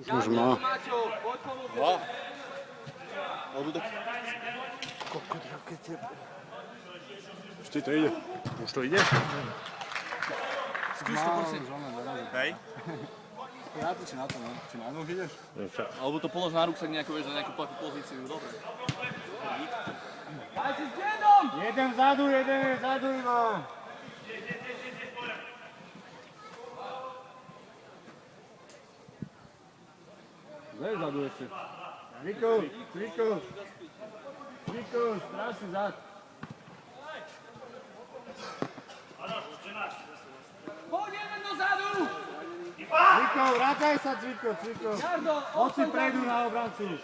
Už má. Dva. Alebo tak... Kokot, rakete. Už to ide. Už to ide? Skús to prosím. Hej. Vráti si na to, no. Či na noh ideš? Alebo to polož na ruksak nejakú, vieš, na nejakú takú pozíciu, dobre. Dajte s dedom! Jeden vzadu iba. Kde je vzadu ešte? Cviku, strašný zad. Poď jeden dozadu! Cviko, vrátaj sa, Cviko. Oci prejdú na obrancu.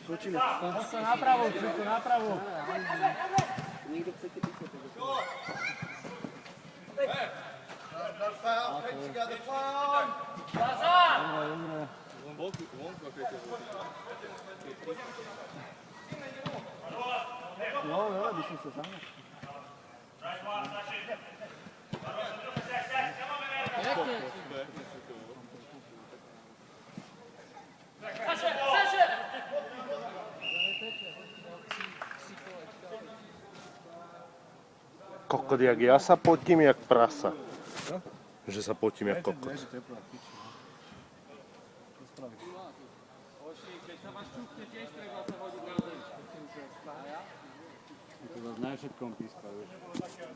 Poď sa napravo, Cviko, napravo. No, by som sa sám. Kokot, jak ja sa potím, jak prasa. Že sa potím, jak kokot. To zase ne všetkom píska, vieš.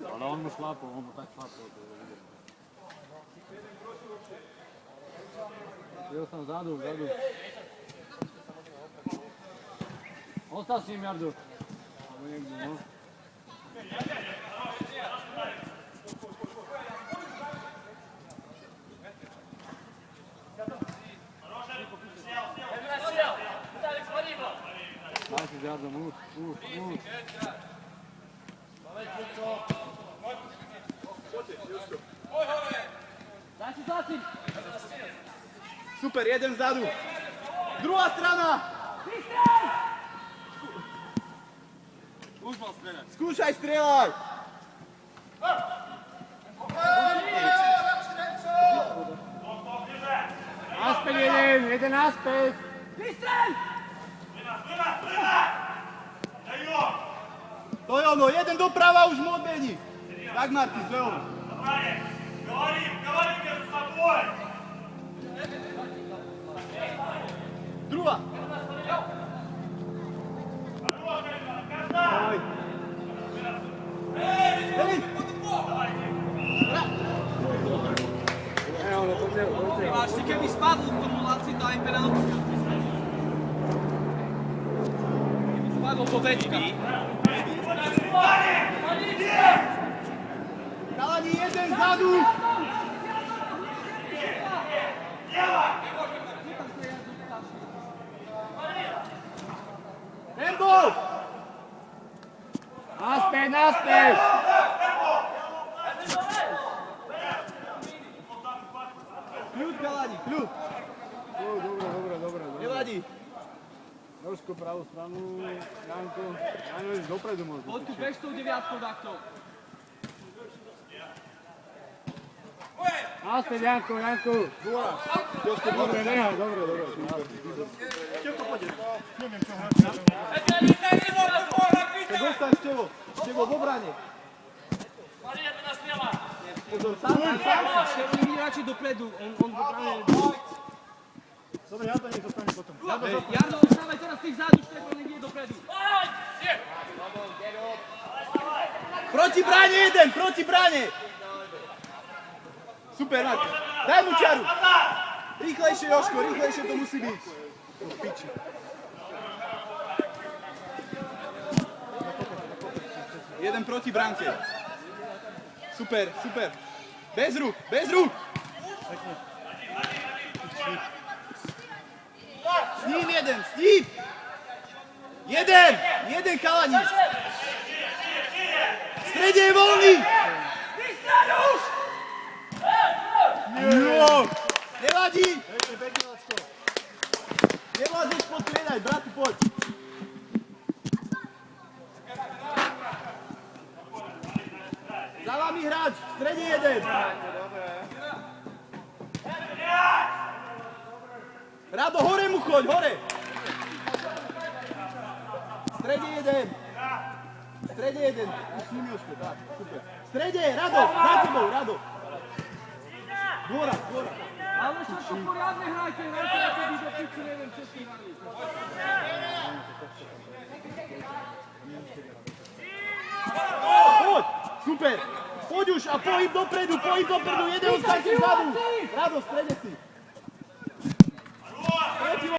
Ale on mu tak šlapol. Jel sam vzadu. Ostav s njim, Jardu. Ovo negdje, no. Daj si s Jardom, uč. Super, jeden vzadu. Druhá strana. Už mal streľať. Skúšaj strieľaj. Naspäť jeden naspäť. Vystreľ! To je ono, jeden doprava už mu odmení. Tak, Martin, to je ono. Druhá. Hej. Máš, ty keby spadl k tomu Laci, to aj penáltu. Keby spadol do večka. Kalani, jeden vzadu. Tempo! Naspäť! Kľud, Kalani, kľud. Dobre. Nevadí. Trošku pravú stranu, Janko. Janko, ideš dopredu možno. Poď tu bež tou deviatkou takto. Naspäť, Janko. Dobre, nehaj, dobre. Tak zostaň Števo v obrane. Pozor, sám. Števo ide radšej dopredu, on v obrane. Dobre, Janko, nech zostane potom. Jarno, ostávaj teraz tých zádu, Števo nech ide dopredu. Proti bráne. Super, Marko. Daj mu čiaru. Rýchlejšie, Jožko, rýchlejšie to musí byť. Piči. Jeden proti bránke. Super. Bez rúk. S ním jeden. Jeden Kalani. V strede je voľný. Jo! Nevadí! Nevlázeš pod striedať, bratu, poď! Za vami hráč, v strede jeden! Poď, hore! V strede jeden. V strede jeden. S ním Jožko, tak, super. V strede, Rado, za tebou, Rado. Dvora. Ale však to poriadne hrajte, hrajte ako by do piču, neviem, čo ste hrali. Poď, super. Poď už a pohyb dopredu, jeden ostaň si vzadu. Rado, v strede si.